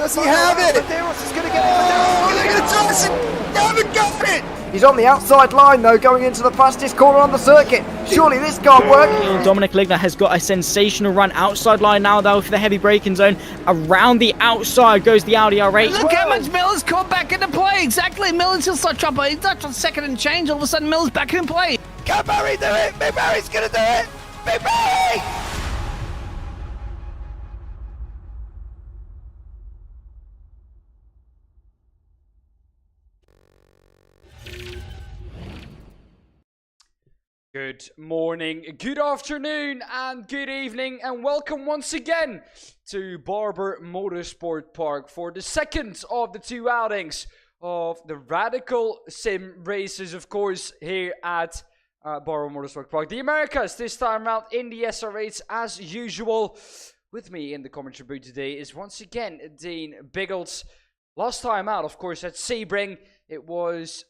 Does he have it? Medeiros is going to get it. Oh, they're going to toss it. They haven't got it. He's on the outside line though, going into the fastest corner on the circuit. Surely this can't work. Dominic Ligner has got a sensational run outside line now though for the heavy braking zone. Around the outside goes the Audi R8. Look how much Miller's caught back into play. Exactly. Miller's still start trouble. He's not on second and change. All of a sudden, Miller's back in play. Can Barry do it? Big Barry's going to do it. Big Barry! Good morning, good afternoon, and good evening, and welcome once again to Barber Motorsport Park for the second of the two outings of the Radical Sim races, of course, here at Barber Motorsport Park. The Americas this time around in the SR8 as usual. With me in the commentary booth today is once again Dean Biggles. Last time out, of course, at Sebring, it was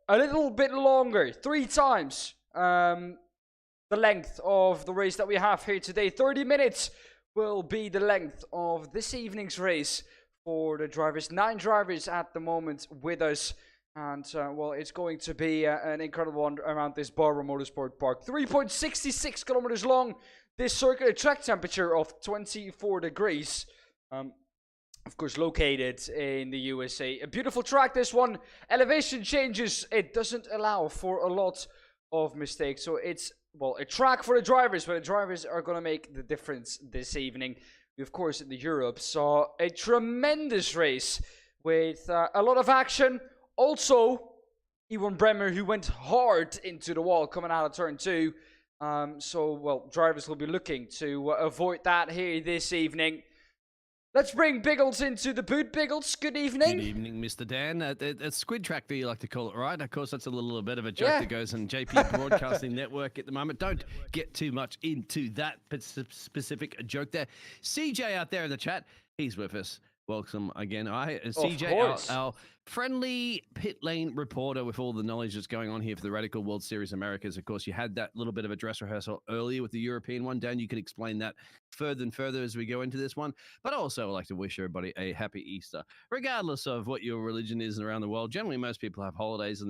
a little bit longer, 3 times. The length of the race that we have here today. 30 minutes will be the length of this evening's race for the drivers. 9 drivers at the moment with us. And, well, it's going to be an incredible one around this Barber Motorsport Park. 3.66 kilometers long. This circuit, a track temperature of 24 degrees. Of course, located in the USA. A beautiful track, this one. Elevation changes. It doesn't allow for a lot of mistakes, so it's, well, a track for the drivers, but the drivers are going to make the difference this evening. We, of course, in the Europe saw a tremendous race with a lot of action. Also, Iwan Bremer, who went hard into the wall coming out of turn 2. So, well, drivers will be looking to avoid that here this evening. Let's bring Biggles into the boot. Biggles, good evening. Good evening, Mr. Dan. A squid track that you like to call it, right? Of course, that's a little bit of a joke that goes on JPBroadcasting network at the moment. Don't get too much into that specific joke there. CJ out there in the chat, he's with us. Welcome again. CJ, our friendly pit lane reporter with all the knowledge that's going on here for the Radical World Series Americas. Of course, you had that little bit of a dress rehearsal earlier with the European one. Dan, you can explain that further and further as we go into this one. But also, I'd like to wish everybody a happy Easter, regardless of what your religion is around the world. Generally, most people have holidays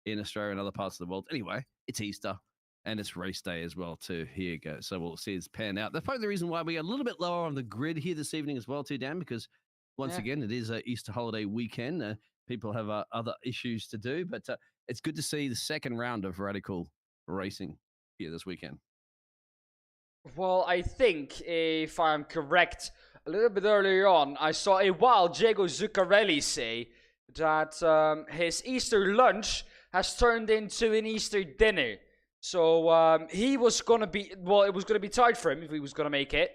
in Australia and other parts of the world. Anyway, it's Easter. And it's race day as well, too. Here you go. So we'll see it's pan out. That's probably the reason why we are a little bit lower on the grid here this evening as well, too, Dan, because once again, it is an Easter holiday weekend. People have other issues to do, but it's good to see the second round of Radical racing here this weekend. Well, I think, if I'm correct, a little bit earlier on, I saw a wild Diego Zuccarelli say that his Easter lunch has turned into an Easter dinner. So he was going to be, well, it was going to be tight for him if he was going to make it.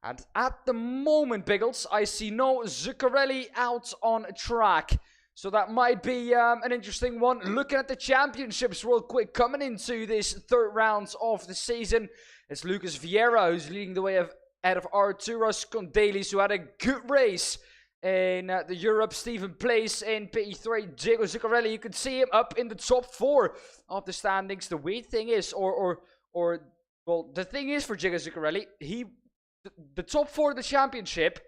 And at the moment, Biggles, I see no Zuccarelli out on track. So that might be an interesting one. Looking at the championships real quick, coming into this third round of the season, it's Lucas Vieira who's leading the way ahead of Arturos Condelis, who had a good race in the Europe. Stephen Place in P3. Diego Zuccarelli, you can see him up in the top 4 of the standings. The weird thing is, well, the thing is for Diego Zuccarelli, the top 4 of the championship,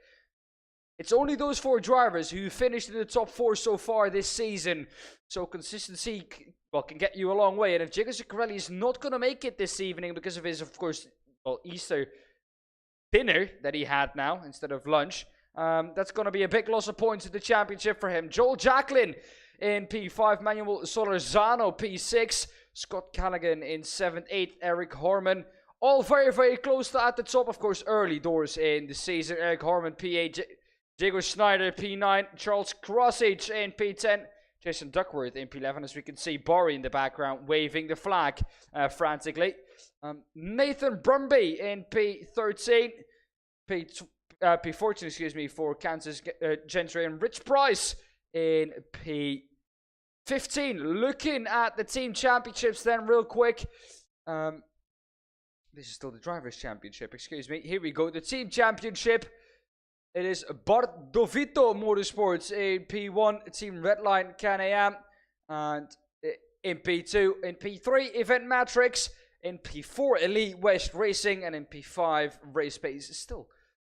it's only those 4 drivers who finished in the top 4 so far this season. So consistency, well, can get you a long way. And if Diego Zuccarelli is not going to make it this evening because of his, of course, well, Easter dinner that he had now instead of lunch, that's going to be a big loss of points in the championship for him. Joel Jacklin in P5, Manuel Solorzano P6, Scott Callaghan in 7th, 8th, Eric Horman. All very, very close to at the top, of course, early doors in the season. Eric Horman, P8, Diego Schneider, P9, Charles Crossage in P10, Jason Duckworth in P11, as we can see Barry in the background waving the flag frantically. Nathan Brumby in P13, P14, excuse me, for Kansas Gentry, and Rich Price in P15. Looking at the team championships then real quick. This is still the Drivers' Championship, excuse me. Here we go, the Team Championship. It is Bardovito Motorsports in P1, Team Redline Can-Am, and in P2, in P3, Event Matrix, in P4, Elite West Racing, and in P5, Race Pace. Still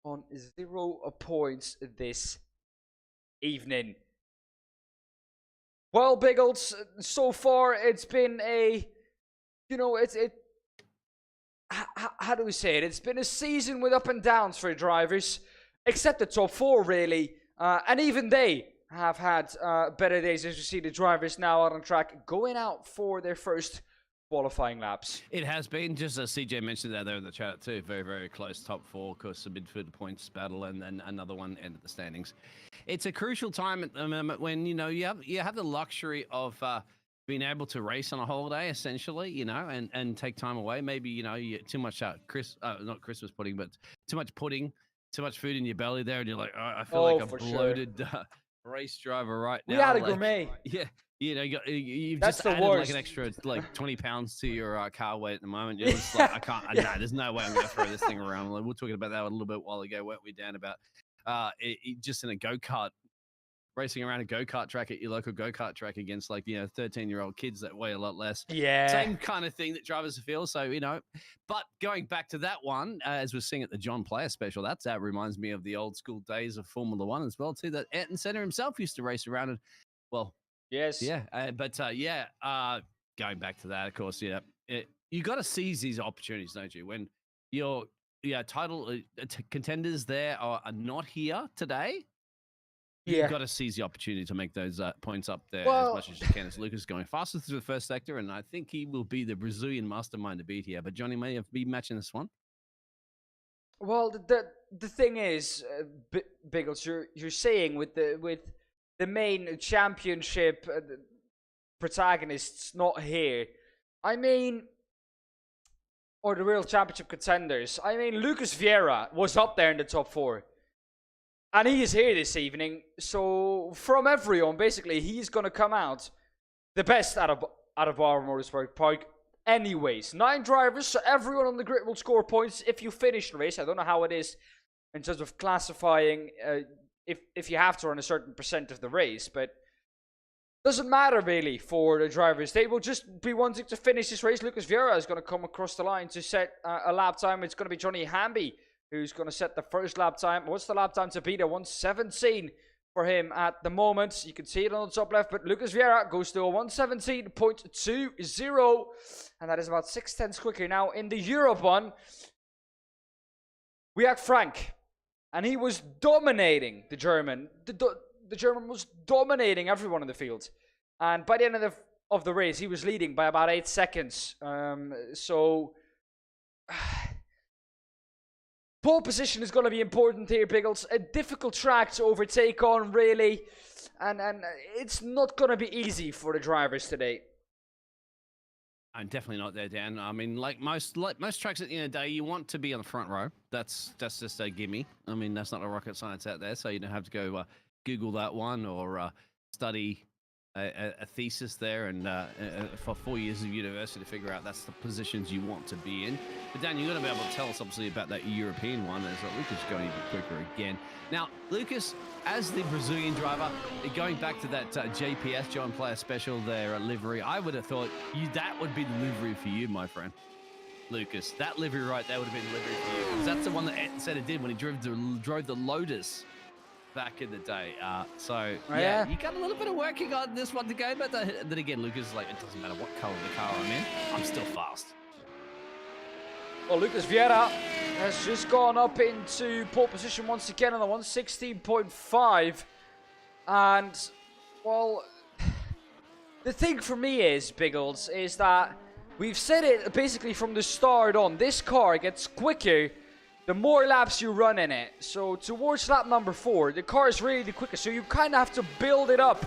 on 0 points this evening. Well, Biggles, so far it's been a, how do we say it? It's been a season with up and downs for drivers, except the top 4 really, and even they have had better days as you see the drivers now out on track going out for their first qualifying laps. It has been, just as CJ mentioned that there in the chat too, very, very close top 4, of course, the midfield points battle and then another one end of the standings. It's a crucial time at the moment when, you have the luxury of being able to race on a holiday, essentially, and take time away. Maybe, you get too much not Christmas pudding, but too much pudding, too much food in your belly there, and you're like, oh, I feel like a bloated race driver right now. We had a gourmet. Yeah. You've That's just the added worst. like an extra 20 pounds to your car weight at the moment. You're just like, I can't. No, there's no way I'm going to throw this thing around. Like, we were talking about that a little bit while ago, weren't we, Dan? About just in a go-kart, racing around a go-kart track at your local go-kart track against 13-year-old kids that weigh a lot less. Yeah. Same kind of thing that drivers feel. So but going back to that one, as we're seeing at the John Player special, that reminds me of the old school days of Formula One as well too. That Ayrton Senna himself used to race around, and well. Yes. Yeah, going back to that, of course, you got to seize these opportunities, don't you? When your title contenders there are not here today, you've got to seize the opportunity to make those points up there as much as you can. As Lucas going fastest through the first sector, and I think he will be the Brazilian mastermind to beat here. But Johnny may have be matching this one. Well, the thing is, Biggles, you're saying with the main championship protagonists not here. I mean, or the real championship contenders. I mean, Lucas Vieira was up there in the top 4. And he is here this evening. So, from everyone, basically, he's going to come out the best out of Barber Motorsport Park. Anyways, 9 drivers, so everyone on the grid will score points if you finish the race. I don't know how it is in terms of classifying if you have to run a certain percent of the race, but doesn't matter really for the drivers. They will just be wanting to finish this race. Lucas Vieira is going to come across the line to set a lap time. It's going to be Johnny Hamby who's going to set the first lap time. What's the lap time to be there? 1:17 for him at the moment. You can see it on the top left, but Lucas Vieira goes to a 1:17.20, and that is about 6/10 quicker. Now in the Europe one, we had Frank. And he was dominating the German. The German was dominating everyone in the field. And by the end of the race, he was leading by about 8 seconds. Pole position is going to be important here, Biggles. A difficult track to overtake on, really. And it's not going to be easy for the drivers today. I'm definitely not there, Dan. I mean, like most tracks at the end of the day, you want to be on the front row. That's just a gimme. I mean, that's not a rocket science out there, so you don't have to go Google that one or study a thesis there and for 4 years of university to figure out that's the positions you want to be in. But Dan, you're going to be able to tell us obviously about that European one as Lucas is going even quicker again. Now, Lucas, as the Brazilian driver, going back to that JPS John Player special there at livery, I would have thought that would be the livery for you, my friend. Lucas, that livery right there would have been the livery for you, because that's the one that Ayrton Senna did when he drove the Lotus back in the day. Yeah, you got a little bit of working on this one to go, but then again, Lucas is like, it doesn't matter what color the car I'm in, I'm still fast. Well, Lucas Vieira has just gone up into pole position once again on the 1:16.5. And, well, the thing for me is, Biggles, is that we've said it basically from the start on. This car gets quicker the more laps you run in it. So towards lap number 4, the car is really the quickest. So you kind of have to build it up.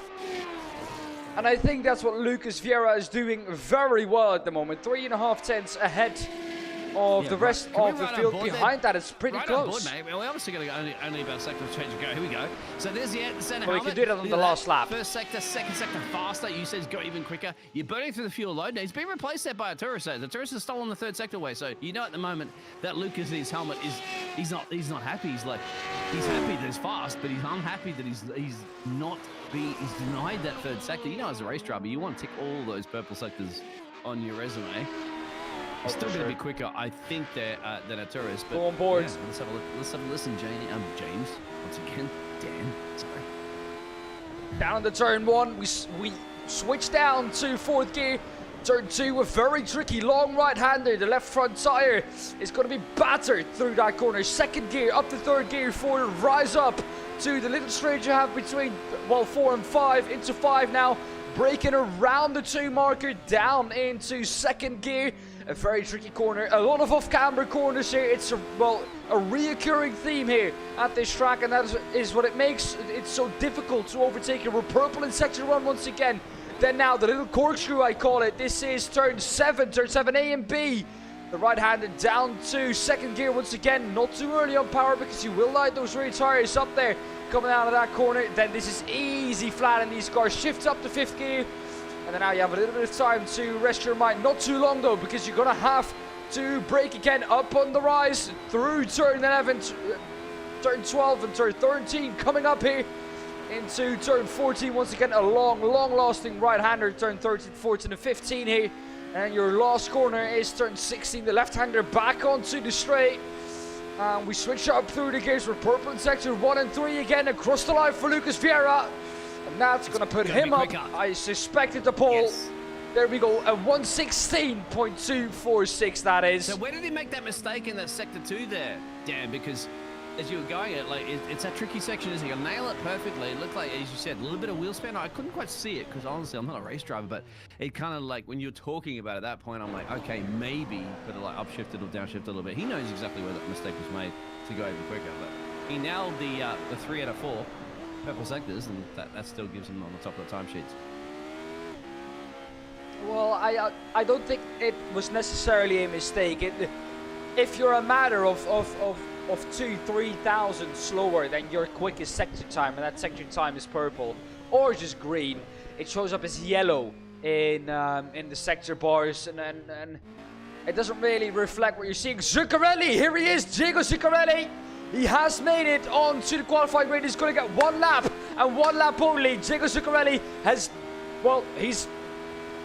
And I think that's what Lucas Vieira is doing very well at the moment. 3.5 tenths ahead of the rest of the field. Behind that, it's pretty close. Board, mate. We're obviously going to go only about a second of change to go. Here we go. So there's the center helmet. We can do that on the last lap. First sector, second sector faster. You said go even quicker. You're burning through the fuel load. Now, he's been replaced there by a Tourist. The Tourist is still on the third sector way. So you know at the moment that Lucas in his helmet he's not happy. He's happy that he's fast, but he's unhappy that he's denied that third sector. You know, as a race driver, you want to tick all those purple sectors on your resume. He's still going to be quicker, I think, than Arturus. But Go on board. Yeah, let's have a listen, James. Once again, Dan. Sorry. Down to turn 1, we switch down to 4th gear. Turn 2, a very tricky long right-hander. The left front tire is going to be battered through that corner. 2nd gear, up to 3rd gear, 4, rise up to the little straight you have between, 4 and 5, into 5 now. Braking around the 2 marker, down into 2nd gear. A very tricky corner, a lot of off-camber corners here. It's a reoccurring theme here at this track, and that is what it makes it so difficult to overtake. We're purple in section 1 once again. Then now the little corkscrew, I call it. This is turn 7 A and B. The right-hander down to 2nd gear once again. Not too early on power because you will light those rear tires up there coming out of that corner. Then this is easy flat in these cars. Shift up to 5th gear. And then now you have a little bit of time to rest your mind. Not too long though, because you're going to have to brake again up on the rise through turn 11, turn 12 and turn 13 coming up here into turn 14. Once again, a long-lasting right-hander, turn 13, 14 and 15 here. And your last corner is turn 16, the left-hander back onto the straight. We switch up through the gears. We're purple in sector 1 and 3 again, across the line for Lucas Vieira. And that's going to put him up, I suspect, at the pole. Yes. There we go, a 1:16.246 that is. So where did he make that mistake in that sector 2 there, Dan? Because as you were going it, it's that tricky section, isn't it? You'll nail it perfectly. It looked like, as you said, a little bit of wheel spin. I couldn't quite see it because honestly, I'm not a race driver, but it kind of like when you're talking about it at that point, I'm like, okay, maybe put it like upshifted or downshifted a little bit. He knows exactly where that mistake was made to go even quicker, but he nailed the 3 out of 4 purple sectors, and that still gives him on the top of the timesheets. Well, I don't think it was necessarily a mistake. If you're a matter of 2,000-3,000 slower than your quickest sector time, and that sector time is purple or just green, it shows up as yellow in the sector bars, and it doesn't really reflect what you're seeing. Zuccarelli, here he is, Diego Zuccarelli. He has made it onto the qualifying grid. He's going to get 1 lap and 1 lap only. Diego Zuccarelli has, he's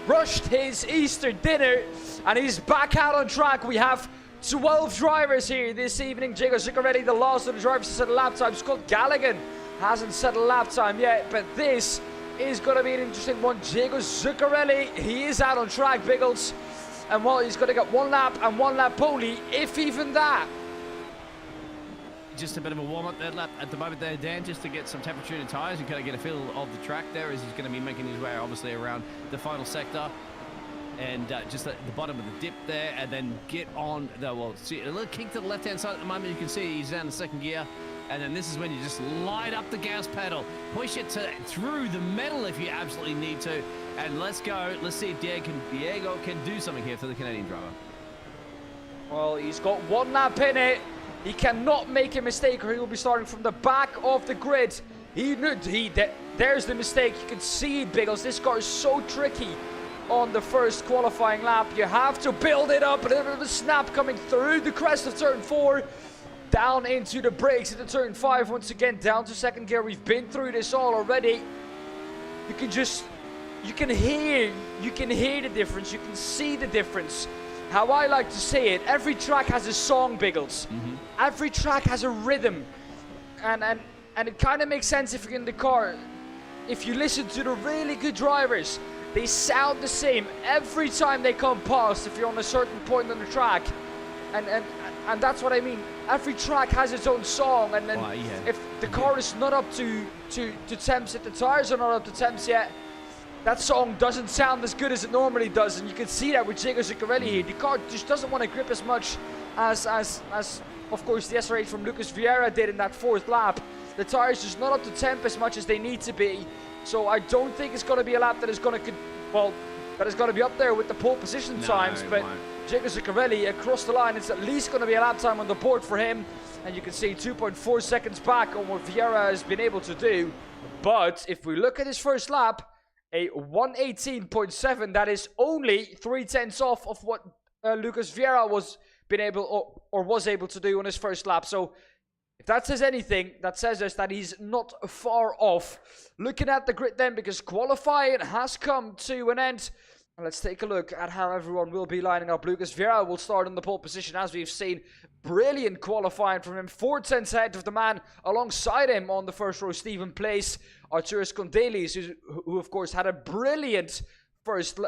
rushed his Easter dinner and he's back out on track. We have 12 drivers here this evening. Diego Zuccarelli, the last of the drivers to set a lap time. Scott Galligan hasn't set a lap time yet, but this is going to be an interesting one. Diego Zuccarelli, he is out on track, Biggles. And he's going to get 1 lap and 1 lap only, if even that. Just a bit of a warm-up that lap at the moment there, Dan, just to get some temperature in the tyres and kind of get a feel of the track there as he's going to be making his way obviously around the final sector. And just at the bottom of the dip there, and then get on see a little kick to the left-hand side at the moment. You can see he's down in 2nd gear. And then this is when you just light up the gas pedal, push it through the metal if you absolutely need to. And let's go. Let's see if Diego can do something here for the Canadian driver. Well, he's got 1 lap in it. He cannot make a mistake or he will be starting from the back of the grid. There's the mistake. You can see it, Biggles. This car is so tricky on the first qualifying lap. You have to build it up. A little bit of a snap coming through the crest of turn 4. Down into the brakes into turn 5. Once again, down to 2nd gear. We've been through this all already. You can hear the difference. You can see the difference. How I like to say it, every track has a song, Biggles. Mm-hmm. Every track has a rhythm. And it kind of makes sense if you're in the car. If you listen to the really good drivers, they sound the same every time they come past if you're on a certain point on the track. And that's what I mean. Every track has its own song, and then if the car is not up to temps, if the tires are not up to temps yet, that song doesn't sound as good as it normally does, and you can see that with Diego Zuccarelli here. The car just doesn't want to grip as much as of course the SR8 from Lucas Vieira did in that 4th lap. The tires just not up to temp as much as they need to be. So I don't think it's going to be a lap that is going to be up there with the pole position times, but Diego Zuccarelli across the line, it's at least going to be a lap time on the board for him. And you can see 2.4 seconds back on what Vieira has been able to do. But if we look at his first lap, a 1:18.7, that is only 0.3 off of what Lucas Vieira was able to do on his first lap. So if that says anything, that says us that he's not far off. Looking at the grid then, because qualifying has come to an end. Let's take a look at how everyone will be lining up. Lucas Vieira will start on the pole position, as we've seen. Brilliant qualifying from him. 4 tenths ahead of the man alongside him on the first row, Stephen Place. Arturis Kondelis, who of course had a brilliant first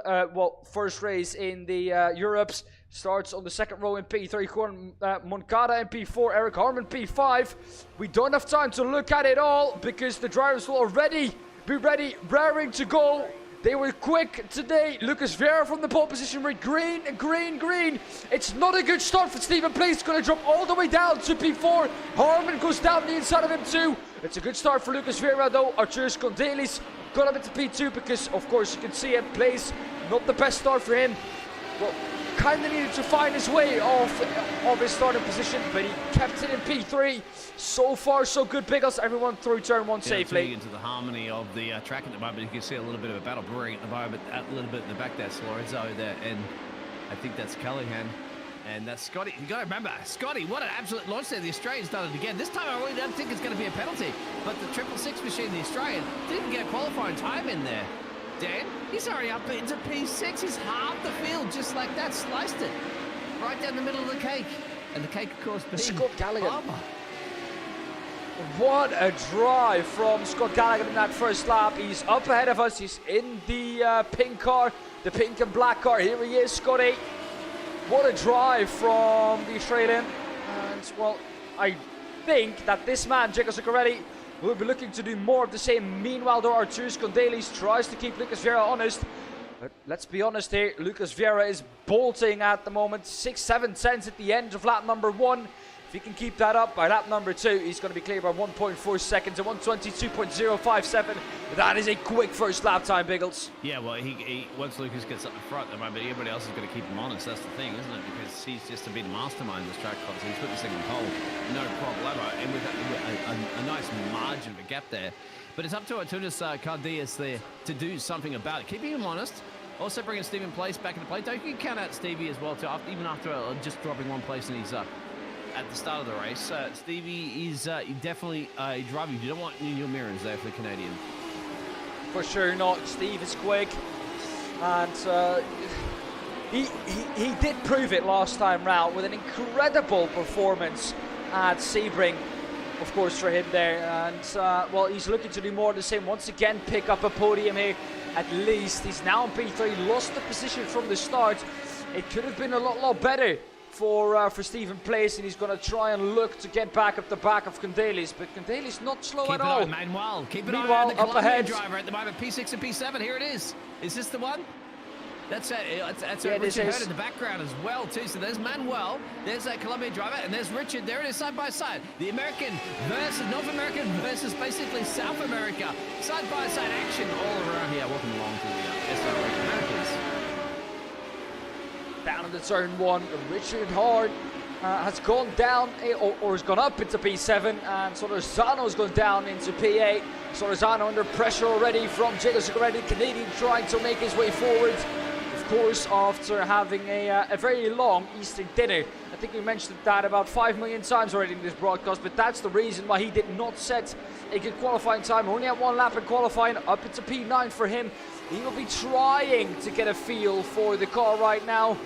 race in the Europes. Starts on the second row in P3, Moncada in P4, Eric Harmon P5. We don't have time to look at it all because the drivers will already be ready, raring to go. They were quick today. Lucas Vieira from the pole position with green. It's not a good start for Stephen Place. It's going to drop all the way down to P4. Harmon goes down the inside of him too. It's a good start for Lucas Vieira though. Arturis Kondelis got up into P2 because of course you can see it. Place, not the best start for him. Well, kind of needed to find his way off his starting position, but he kept it in P3. So far, so good. Biggles, everyone through turn 1 safely. Into the harmony of the track at the moment, you can see a little bit of a battle brewing at the moment. A little bit in the back, that's Lorenzo there, and I think that's Callahan. And that's Scotty. You got to remember, Scotty, what an absolute launch there. The Australian's done it again. This time I really don't think it's going to be a penalty, but the 666 machine, the Australian, didn't get a qualifying time in there. Dan, he's already up into P6. He's halved the field just like that, sliced it right down the middle of the cake. And the cake, of course, being Scott Gallagher. Barber. What a drive from Scott Gallagher in that first lap. He's up ahead of us. He's in the pink car, the pink and black car. Here he is, Scotty. What a drive from the Australian. And, well, I think that this man, Jaco Zuccarelli, will be looking to do more of the same. Meanwhile, though, Arturis Kondelis tries to keep Lucas Vieira honest. But let's be honest here, Lucas Vieira is bolting at the moment. 6-7 tenths at the end of lap number 1. If he can keep that up by lap number 2, he's going to be clear by 1.4 seconds at 122.057. That is a quick first lap time, Biggles. Yeah, well, he once Lucas gets up the front, everybody else is going to keep him honest. That's the thing, isn't it? Because he's just a big mastermind this track class. He's put this thing in pole, no problemo, and with a nice margin of a gap there. But it's up to Arturis Kondelis there to do something about it. Keeping him honest. Also bringing Stephen Place back into play. Don't you count out Stevie as well, too, even after just dropping 1 place and he's at the start of the race. Stevie is definitely a driver you don't want in your mirrors there for the Canadian. For sure not. Steve is quick. And he did prove it last time round with an incredible performance at Sebring, of course, for him there. And, well, he's looking to do more of the same. Once again, pick up a podium here. At least he's now in P3. Lost the position from the start. It could have been a lot better for Stephen Place, and he's going to try and look to get back up the back of Kondelis, but Kondelis not slow at all. Manuel. Keep it Meanwhile, on the up Colombian ahead. driver at the moment, P6 and P7. Here it is. Is this the one? That's Yeah, Richard Hurd in the background as well, too. So there's Manuel, there's that Colombian driver, and there's Richard. There it is, side by side. The American versus North American versus basically South America. Side by side action all around here. Welcome along to the SR8 Americans. Down into turn 1, Richard Hard has gone down, or has gone up into P7, and Solorzano's gone down into P8. Solorzano under pressure already from Jaco Zuccarelli, Canadian trying to make his way forward. Of course, after having a very long Easter dinner. I think we mentioned that about 5 million times already in this broadcast, but that's the reason why he did not set a good qualifying time. Only had 1 lap in qualifying, up into P9 for him. He will be trying to get a feel for the car right now.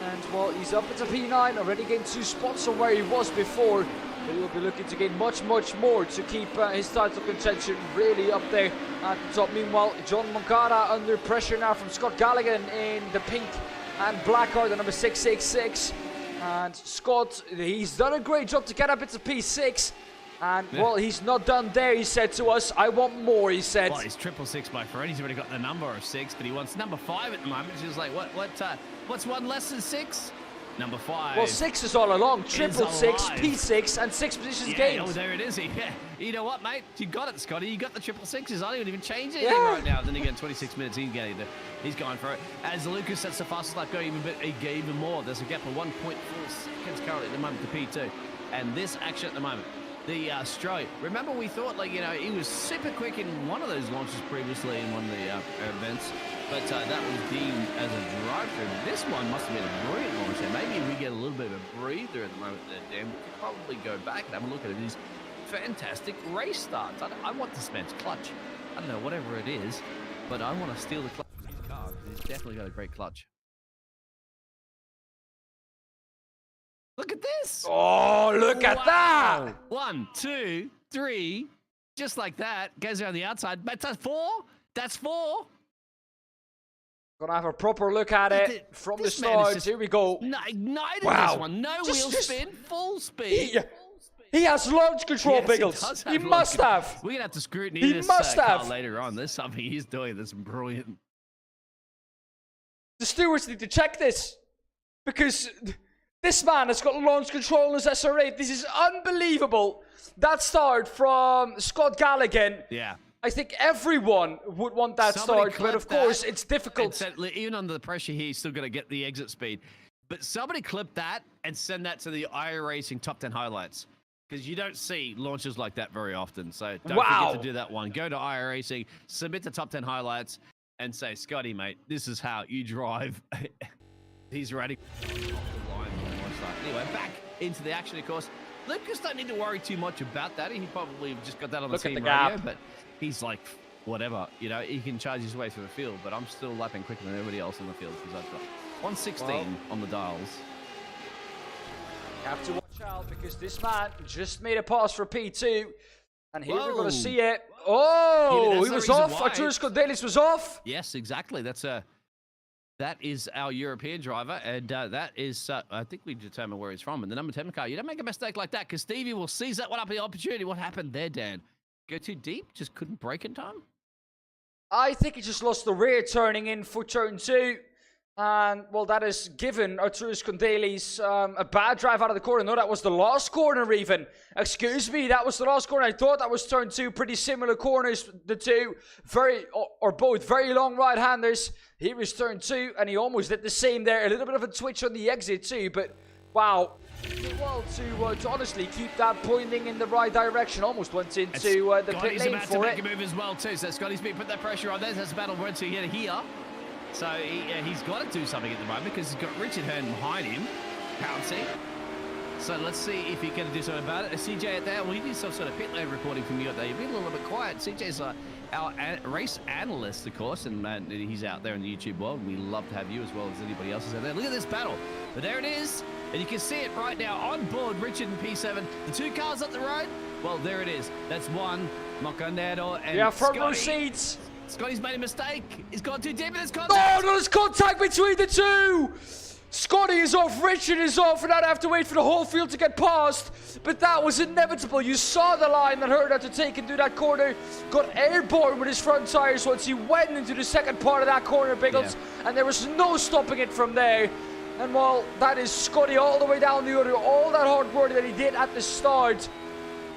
And, well, he's up into P9, already gained 2 spots from where he was before. But he will be looking to gain much more to keep his title contention really up there at the top. Meanwhile, John Moncada under pressure now from Scott Gallagher in the pink and black car, the number 666. And Scott, he's done a great job to get up into P6. And, well, he's not done there, he said to us. I want more, he said. Well, he's 666 my friend. He's already got the number of 6, but he wants number 5 at the moment. She's like, what's 1 less than 6? Number 5. Well, 6 is all along. 666, P6, and 6 positions gained. Oh, there it is. Yeah. You know what, mate? You got it, Scotty. You got the 666s. I don't even change anything right now. Then again, 26 minutes. He's going for it. As Lucas sets the fastest lap going even more. There's a gap of 1.4 seconds currently at the moment to P2. And this action at the moment. The Australia. Remember, we thought, he was super quick in one of those launches previously in one of the events, but that was deemed as a drive-through. This one must have been a brilliant launch, and maybe we get a little bit of a breather at the moment there, Dan. We could probably go back and have a look at these fantastic race starts. I want this man's clutch. I don't know, whatever it is, but I want to steal the clutch from his car. He's definitely got a great clutch. Look at this. Oh, look at that. 1, 2, 3. Just like that. Goes around the outside. But that's 4. That's 4. Gonna have a proper look at it from the start. Here we go. Ignited Wow. this one. No wheel spin. Full speed. He has launch control, Biggles. He must have. We're gonna have to scrutiny this car later on. There's something he's doing that's brilliant. The stewards need to check this because this man has got launch control in his SR8. This is unbelievable. That start from Scott Galligan. Yeah. I think everyone would want that start, but of course it's difficult. Said, even under the pressure here, he's still got to get the exit speed. But somebody clip that and send that to the iRacing Top 10 highlights. Because you don't see launches like that very often. So don't forget to do that one. Go to iRacing, submit the Top 10 highlights, and say, Scotty, mate, this is how you drive. He's ready. Anyway, back into the action, of course. Lucas don't need to worry too much about that. He probably just got that on the team radio, but he's like, whatever, you know, he can charge his way through the field, but I'm still lapping quicker than everybody else in the field because I've got 116 on the dials. You have to watch out because this man just made a pass for P2, and here we're going to see it. Oh, he was off. Arturis Cordelis was off. Yes, exactly. That is our European driver, and that is, I think we determine where he's from. And the number 10 car, you don't make a mistake like that because Stevie will seize that one up the opportunity. What happened there, Dan? Go too deep? Just couldn't brake in time? I think he just lost the rear turning in for turn 2. And, well, that has given Arturis Cordelis a bad drive out of the corner. No, that was the last corner even. Excuse me, that was the last corner. I thought that was turn 2. Pretty similar corners, the two. Both very long right-handers. Here is turn 2, and he almost did the same there. A little bit of a twitch on the exit too, but wow. Did well to honestly keep that pointing in the right direction. Almost went into the pit lane for it. Scotty's about to make a move as well too, so Scotty's been put that pressure on there. That's a battle word to get here. So he's got to do something at the moment because he's got Richard Hearn behind him, pouncing. So let's see if he can do something about it. CJ at that, well, he did some sort of pit lane reporting from you out there. You've been a little bit quiet. CJ's our race analyst, of course, and he's out there in the YouTube world. And we love to have you as well as anybody else is out there. Look at this battle. But there it is. And you can see it right now on board, Richard and P7. The two cars up the road. Well, there it is. That's one, Mocanero and front row Scotty. seats. Scotty's made a mistake. He's gone too deep in this contact. Oh, there's contact between the two. Scotty is off, Richard is off, and I'd have to wait for the whole field to get past. But that was inevitable. You saw the line that Hearn had to take into that corner. Got airborne with his front tires once he went into the second part of that corner, Biggles. Yeah. And there was no stopping it from there. And well, that is Scotty all the way down the order. All that hard work that he did at the start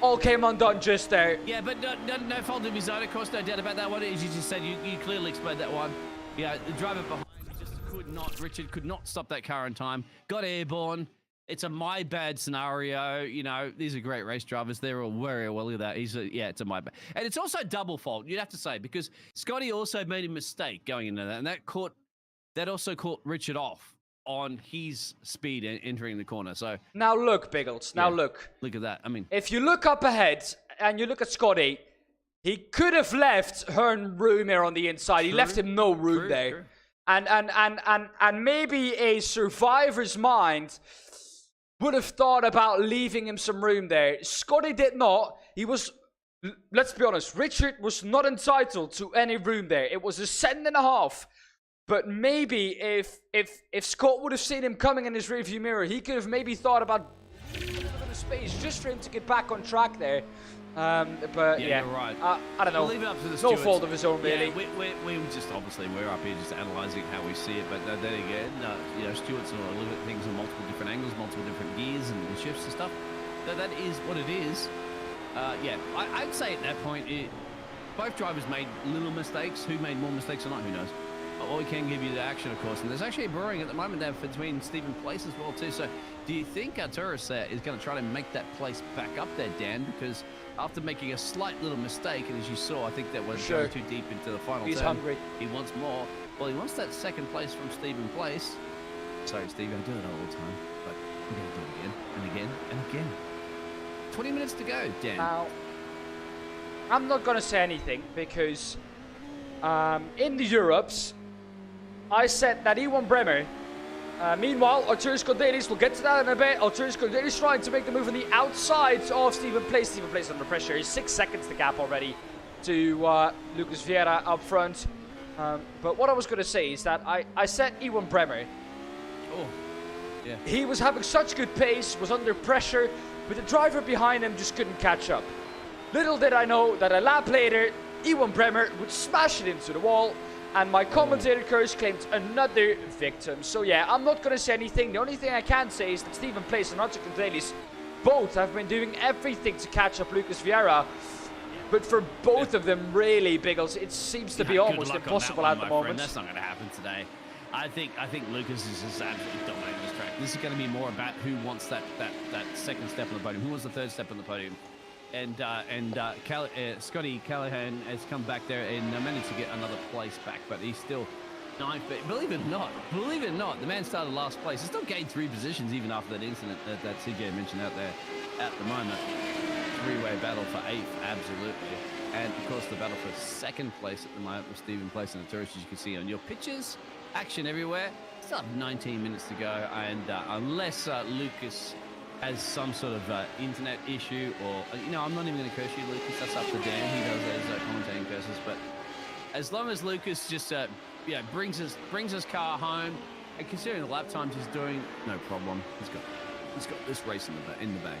all came undone just there. Yeah, but no fault of his own, of course, no doubt about that one. As you just said, you clearly explained that one. Yeah, the driver behind just could not, Richard could not stop that car in time. Got airborne. It's a my bad scenario. You know, these are great race drivers. They're all very well with that. Yeah, it's a my bad. And it's also double fault, you'd have to say, because Scotty also made a mistake going into that. And that also caught Richard off on his speed entering the corner. So now look, Biggles. Now look at that. I mean, if you look up ahead and you look at Scotty, he could have left Hearn room here on the inside. He left him no room there. True. And maybe a survivor's mind would have thought about leaving him some room there. Scotty did not. He was, let's be honest, Richard was not entitled to any room there. It was a second and a half. But maybe if Scott would have seen him coming in his rearview mirror, he could have maybe thought about a little bit of space just for him to get back on track there. But yeah, you're right. I don't know. We'll leave it up to the no fault of his own, really. Yeah, we just obviously we're up here just analysing how we see it. But then again, you know, Stewart's will look at things in multiple different angles, multiple different gears and shifts and stuff. So that is what it is. Yeah, I'd say at that point, both drivers made little mistakes. Who made more mistakes or not? Who knows? Or we can give you the action, of course. And there's actually a brewing at the moment there between Stephen Place as well, too. So do you think Arturis is going to try to make that place back up there, Dan? Because after making a slight little mistake, and as you saw, I think that was going too deep into the final He's turn. Hungry. He wants more. Well, he wants that second place from Stephen Place. Sorry, Steve, I do it all the time. But we're going to do it again and again and again. 20 minutes to go, Dan. Now, I'm not going to say anything because in the Europes, I said that Ewan Bremer. Meanwhile, Arturius Cordelis, we'll get to that in a bit. Arturius Cordelis trying to make the move on the outside of Stephen Place. Stephen Place under pressure. He's 6 seconds the gap already to Lucas Vieira up front. But what I was going to say is that I said Ewan Bremer. Oh, yeah. He was having such good pace, was under pressure, but the driver behind him just couldn't catch up. Little did I know that a lap later, Ewan Bremer would smash it into the wall, and my commentator curse claimed another victim. So yeah, I'm not going to say anything. The only thing I can say is that Stephen Place and Artur Contreras both have been doing everything to catch up Lucas Vieira. But for both of them, really, Biggles, it seems to be almost impossible at the moment. That's not going to happen today. I think Lucas is just absolutely dominating this track. This is going to be more about who wants that second step on the podium, who wants the third step on the podium. And Scotty Callahan has come back there and managed to get another place back, but he's still ninth. But believe it or not, the man started last place. He's still gained 3 positions even after that incident that CJ mentioned out there at the moment. 3-way battle for 8th, absolutely. And of course the battle for 2nd place at the moment with Stephen Place and Arturius, as you can see on your pictures. Action everywhere. Still have 19 minutes to go, and unless Lucas has some sort of internet issue, or I'm not even going to curse you, Lucas. That's up to Dan. He does those commentating curses. But as long as Lucas just brings his car home, and considering the lap times he's doing, no problem. He's got this race in the bag.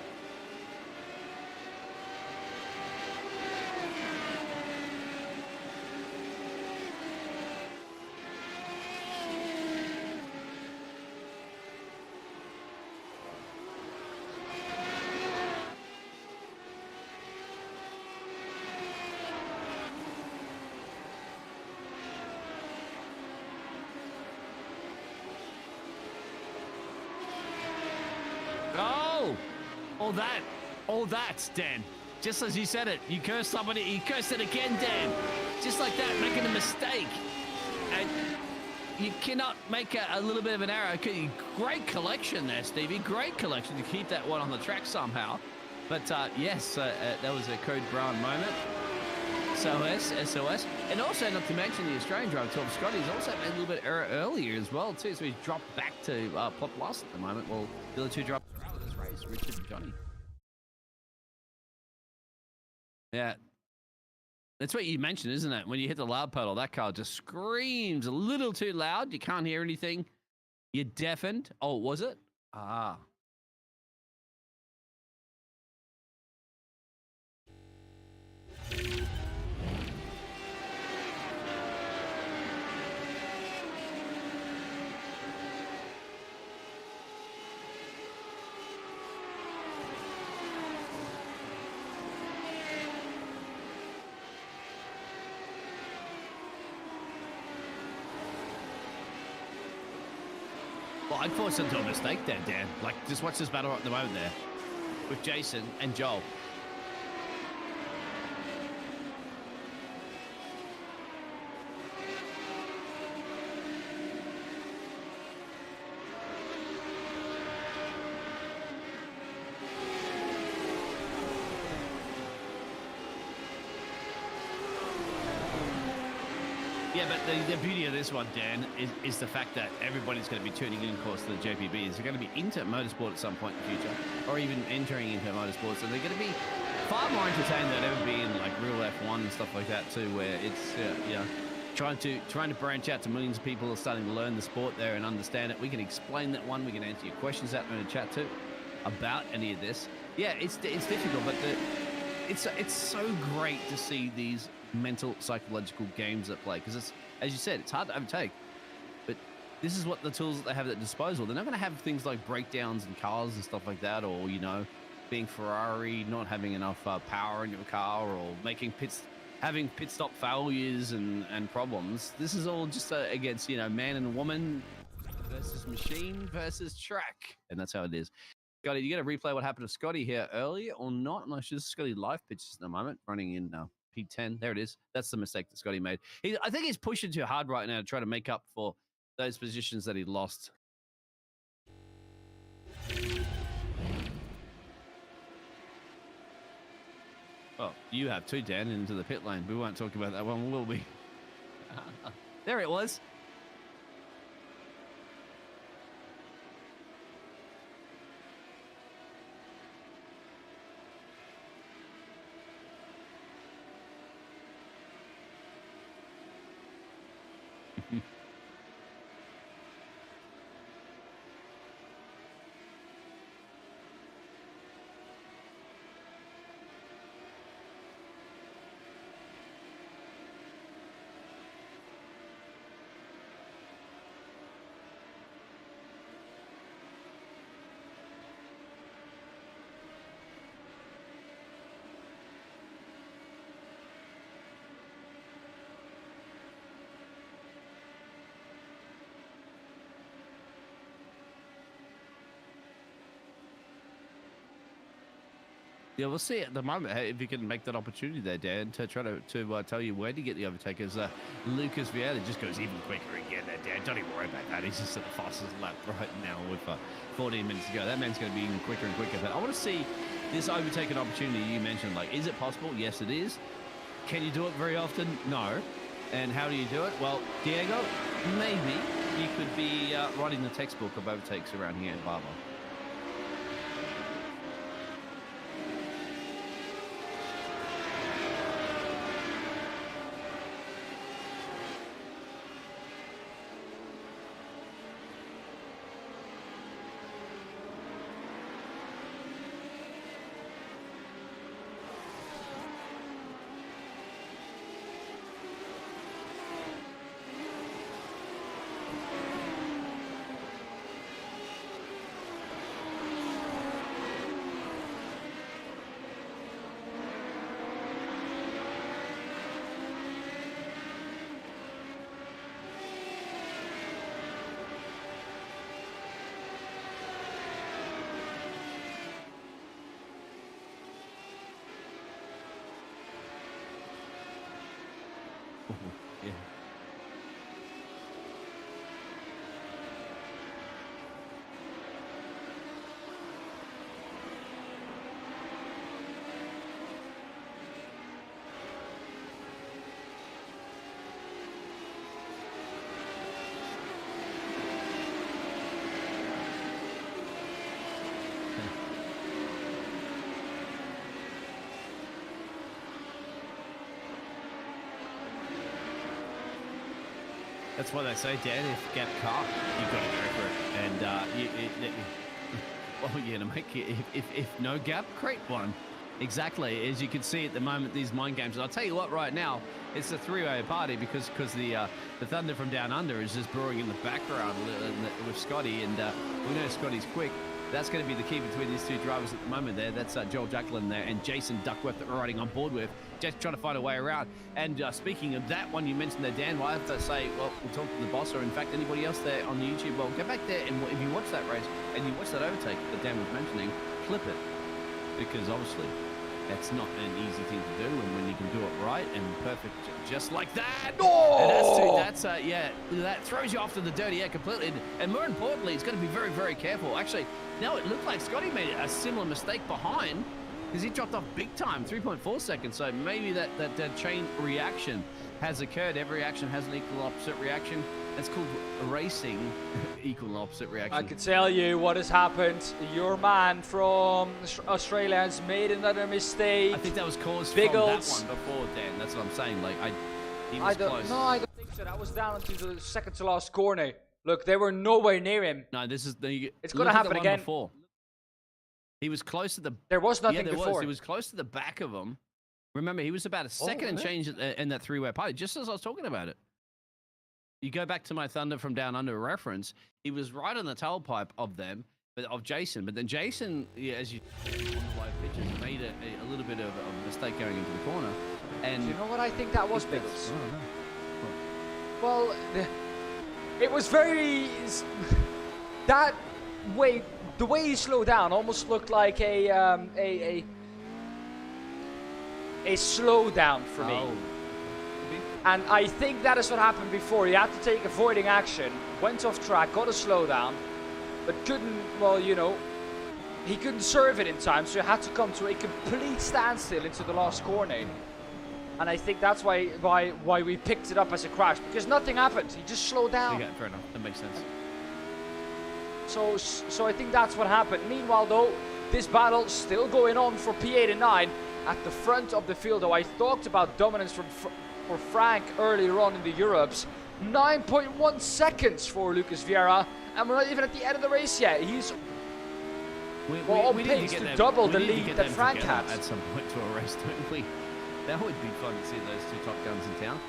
All that, Dan. Just as you said it, you cursed somebody, you cursed it again, Dan. Just like that, making a mistake. And you cannot make a little bit of an error. Great collection there, Stevie. Great collection to keep that one on the track somehow. But yes, that was a Code Brown moment. SOS. And also, not to mention the Australian driver, Tom Scotty's also made a little bit of error earlier as well, too. So he's dropped back to pot last at the moment. Well, the other two dropped out of this race, Richard and Johnny. Yeah. That's what you mentioned, isn't it? When you hit the loud pedal, that car just screams a little too loud. You can't hear anything. You're deafened. Oh, was it? Ah. Well, I'd force into a mistake there, Dan. Like, just watch this battle at the moment there with Jason and Joel. Yeah, but the beauty of this one, Dan, is the fact that everybody's going to be tuning in, of course, to the JPB. They're going to be into motorsport at some point in the future, or even entering into motorsports, and they're going to be far more entertained than ever be in like real F1 and stuff like that too, where it's trying to branch out to millions of people who are starting to learn the sport there and understand it. We can explain that one. We can answer your questions out there in the chat too about any of this. Yeah, it's difficult, but it's so great to see these mental psychological games at play, because it's, as you said, it's hard to overtake, but this is what the tools that they have at their disposal. They're not going to have things like breakdowns in cars and stuff like that, or being Ferrari, not having enough power in your car, or having pit stop failures and problems. This is all just against man and woman versus machine versus track, and that's how it is. Scotty, you got to replay what happened to Scotty here earlier or not? I'm not sure. Scotty live pitches at the moment, running in P10. There it is. That's the mistake that Scotty made. I think he's pushing too hard right now to try to make up for those positions that he lost. Oh, you have too, Dan, into the pit lane. We won't talk about that one, will we? There it was. Yeah, we'll see at the moment if you can make that opportunity there, Dan, to try to tell you where to get the overtakers. Lucas Vieira just goes even quicker again there, Dan. Don't even worry about that. He's just at the fastest lap right now with 14 minutes to go. That man's going to be even quicker and quicker. But I want to see this overtaking opportunity you mentioned. Like, is it possible? Yes, it is. Can you do it very often? No. And how do you do it? Well, Diego, maybe you could be writing the textbook of overtakes around here at Barber. Yeah. That's why they say, Dan, if gap car, you've got to go for it. And well, yeah, to make it, if no gap, create one. Exactly, as you can see at the moment, these mind games. And I'll tell you what, right now, it's a three-way party because the Thunder from Down Under is just brewing in the background with Scotty, and we know Scotty's quick. That's going to be the key between these two drivers at the moment there. That's Joel Jacqueline there and Jason Duckworth that we're riding on board with. Just trying to find a way around. And speaking of that one you mentioned there, Dan, well, I have to say, well, we'll talk to the boss or, in fact, anybody else there on the YouTube. Well, go back there and if you watch that race and you watch that overtake that Dan was mentioning, clip it. Because, obviously, that's not an easy thing to do. And when you can do it right and perfect, just like that. Oh! Yeah, that throws you off to the dirty air completely. And more importantly, it's going to be very, very careful. Actually, no, it looked like Scotty made a similar mistake behind because he dropped off big time, 3.4 seconds. So maybe that chain reaction has occurred. Every action has an equal opposite reaction. That's called racing equal and opposite reaction. I can tell you what has happened. Your man from Australia has made another mistake. I think that was caused from that one before, Dan. That's what I'm saying. Like, he was close. No, I don't think so. That was down into the second to last corner. Look, they were nowhere near him. No, this is it's going to happen again. Before. He was close to the. There was nothing before. He was close to the back of him. Remember, he was about a second and change in that three-way party, just as I was talking about it. You go back to my Thunder from Down Under reference, he was right on the tailpipe of them, of Jason. But then Jason, as you on the live pictures, made a little bit of a mistake going into the corner. And do you know what I think that was, Biggles? Well, it was very that way. The way he slowed down almost looked like a slowdown for me. And I think that is what happened before. He had to take avoiding action, went off track, got a slowdown, but couldn't, well, you know, he couldn't serve it in time, so he had to come to a complete standstill into the last corner. And I think that's why we picked it up as a crash, because nothing happened. He just slowed down. Yeah, fair enough. That makes sense. So I think that's what happened. Meanwhile, though, this battle still going on for P8 and 9 at the front of the field. Though I talked about dominance for Frank earlier on in the Europes. 9.1 seconds for Lucas Vieira, and we're not even at the end of the race yet. He's on pace to double the lead that Frank had. At some point to a race, don't we? That would be fun to see those two top guns in town.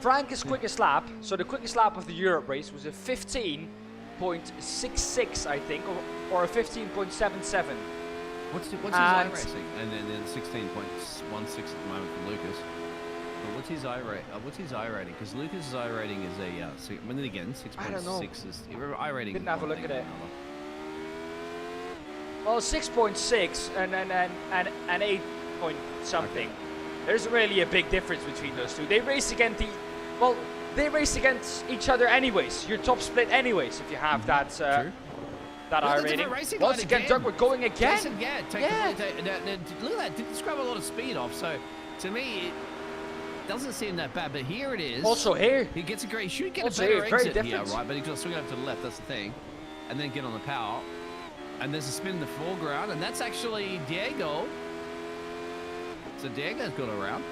Frank's quickest lap, so the quickest lap of the Europe race was a 15.66, I think, or a 15.77. What's his iRacing? And then 16.16 at the moment from Lucas. But what's his iRating? What's his iRating? Because Lucas's iRating is a when then again 6.6 is. Remember iRating? Didn't have a look at it. Well, 6.6 and 8 point something. Okay. There's really a big difference between those two. They race against each other anyways. Your top split anyways if you have that that R rating. Once again, Doug, we're going again. Jason, look at that. Didn't scrub a lot of speed off. So to me, it doesn't seem that bad. But here it is. Also here, he gets a great. He should get a better exit here, right? But he's got to swing up to the left. That's the thing, and then get on the power. And there's a spin in the foreground, and that's actually Diego. So Diego's got around.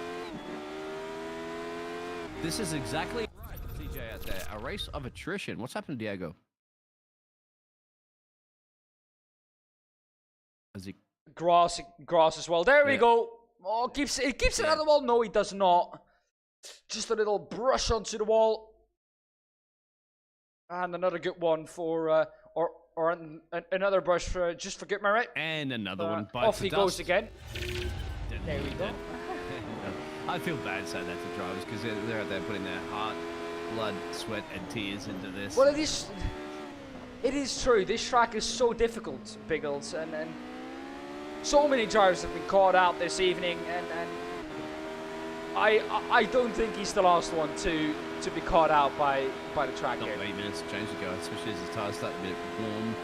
This is exactly right, CJ out there. A race of attrition. What's happened to Diego? Is he grass as well? There we go. Oh, keeps it on the wall. No, he does not. Just a little brush onto the wall, and another good one for or another brush for just for good merit. And another one bites off he goes again. There we go. I feel bad saying that to drivers because they're out there putting their heart, blood, sweat, and tears into this. Well, it is true. This track is so difficult, Biggles, and so many drivers have been caught out this evening, and I don't think he's the last one to be caught out by the track here. Not 8 minutes to change the go, especially as the tyres start to get warm,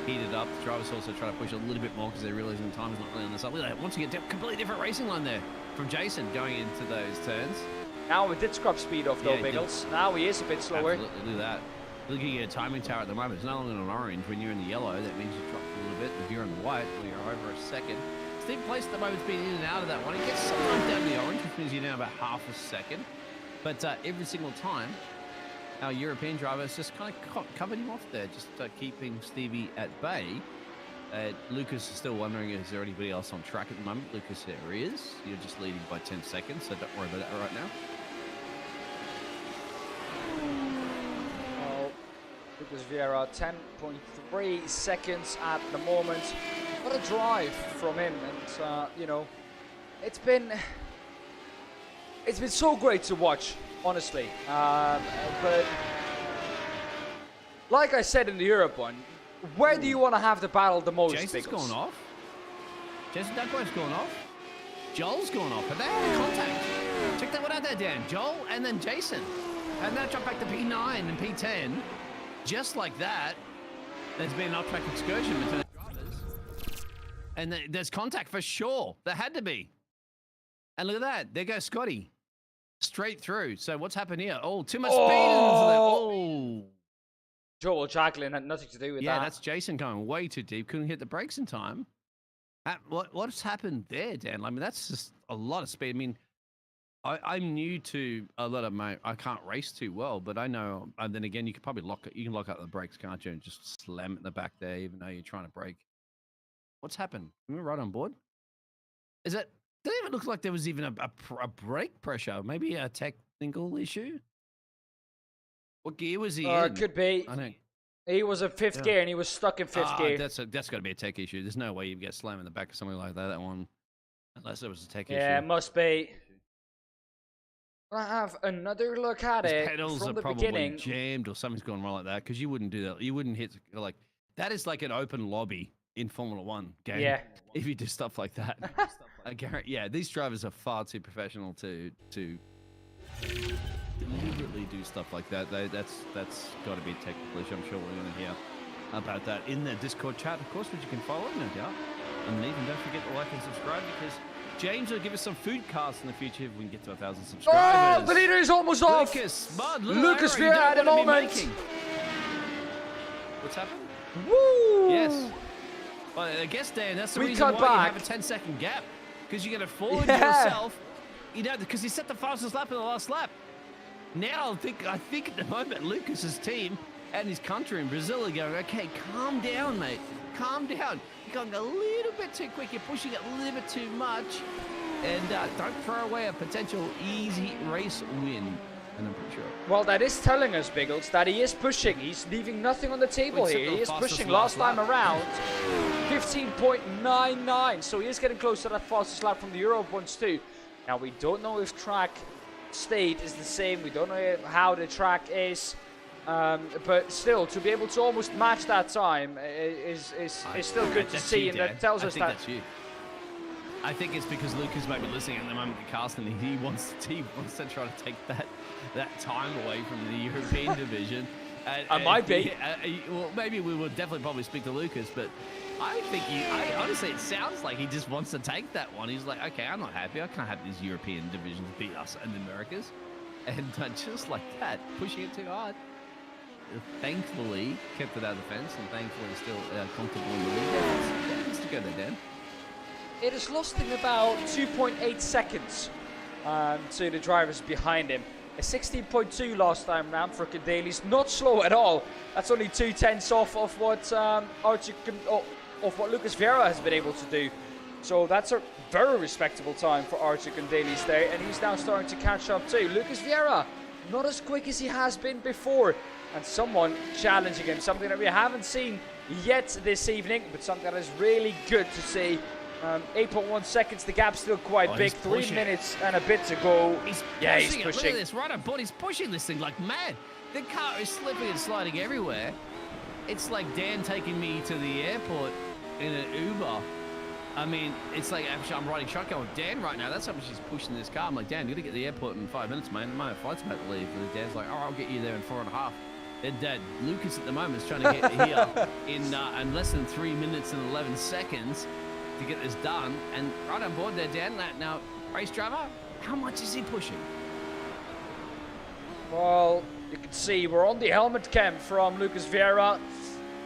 heated up. The drivers also try to push a little bit more because they're realizing the time is not really on the side. Look at that. Once again, completely different racing line there from Jason going into those turns. Now we did scrub speed off though, Biggles. Now he is a bit slower. Absolutely, look at that. Looking at your timing tower at the moment, it's no longer an orange. When you're in the yellow, that means you drop a little bit. If you're in the white, well, you're over a second. Steve Place at the moment's been in and out of that one. It gets sometimes down to the orange, which means you're now about half a second. But every single time, our European driver has just kind of covered him off there, just keeping Stevie at bay. Lucas is still wondering, is there anybody else on track at the moment? Lucas, there is. You're just leading by 10 seconds, so don't worry about that right now. Lucas Vieira, 10.3 seconds at the moment. What a drive from him, and you know, it's been so great to watch, honestly. But like I said in the Europe one, where do you want to have the battle the most? Jason's gone off. Jason Duckworth's gone off. Joel's gone off, but they had contact. Check that one out there, Dan. Joel and then Jason, and now jump back to P9 and P10. Just like that, there's been an off-track excursion between the drivers. And there's contact for sure. There had to be. And look at that. There goes Scotty. Straight through. So what's happened here? Oh, too much speed. Oh. Joel Jacqueline had nothing to do with that. Yeah, that's Jason going way too deep. Couldn't hit the brakes in time. What's happened there, Dan? I mean, that's just a lot of speed. I mean, I'm new to a lot of my. I can't race too well, but I know. And then again, you can probably lock up the brakes, can't you? And just slam it in the back there, even though you're trying to brake. What's happened? Am I right on board? Is it? Doesn't even look like there was even a brake pressure. Maybe a technical issue. What gear was he in? It could be. I think he was in fifth gear, and he was stuck in fifth gear. That's got to be a tech issue. There's no way you get slammed in the back of something like that. That one, unless it was a tech issue. Yeah, it must be. I have another look at it pedals from are the probably beginning. Jammed or something's going wrong like that, because you wouldn't do that. You wouldn't hit like that. Is like an open lobby in Formula One game. Yeah. If you do stuff like that, I guarantee. Yeah, these drivers are far too professional to deliberately do stuff like that. That's got to be a technical issue. I'm sure we're going to hear about that in the Discord chat, of course, which you can follow, no doubt. And even don't forget to like and subscribe, because James will give us some food casts in the future if we can get to 1,000 subscribers. Oh, the leader is almost off. Lucas Vieira at the moment. What's happened? Woo! Yes. Well, I guess, Dan, that's the reason why you have a 10-second gap, because you're going to fall into yourself. You know, because he set the fastest lap in the last lap. Now I think at the moment Lucas's team and his country in Brazil are going, okay, calm down, mate. Calm down. You're going a little bit too quick. You're pushing it a little bit too much. And don't throw away a potential easy race win. And I'm pretty sure. Well, that is telling us, Biggles, that he is pushing. He's leaving nothing on the table here. He is pushing last time around. 15.99. So he is getting close to that fastest lap from the Europe ones too. Now, we don't know if track state is the same. We don't know how the track is But still, to be able to almost match that time is still good to see, and that tells us that. That's you. I think it's because Lucas might be listening at the moment to Carsten. He wants to try to take that time away from the European division. I might be. Well, maybe we will definitely probably speak to Lucas, but I think honestly, it sounds like he just wants to take that one. He's like, okay, I'm not happy. I can't have these European divisions beat us and the Americas. And just like that, pushing it too hard. Thankfully, kept it out of the fence, and thankfully still comfortable in the lead. Let's go there, Dan. It has lost him about 2.8 seconds to the drivers behind him. A 16.2 last time round for Cadeli's, not slow at all. That's only 2/10 off of what of what Lucas Vieira has been able to do. So that's a very respectable time for Arthur Cadeli's there, and he's now starting to catch up too. Lucas Vieira, not as quick as he has been before, and someone challenging him, something that we haven't seen yet this evening, but something that is really good to see. 8.1 seconds, the gap's still quite big. 3 minutes and a bit to go. He's pushing. Look at this, right on board. He's pushing this thing like mad. The car is slipping and sliding everywhere. It's like Dan taking me to the airport in an Uber. I mean, it's like actually I'm riding shotgun with Dan right now. That's how much he's pushing this car. I'm like, Dan, you gotta get to the airport in 5 minutes, man. My flight's about to leave. And Dan's like, oh, I'll get you there in 4.5. And Dad, Lucas at the moment is trying to get here in less than 3 minutes and 11 seconds. To get this done, and right on board there, Dan. Now, race driver, how much is he pushing? Well, you can see we're on the helmet cam from Lucas Vieira.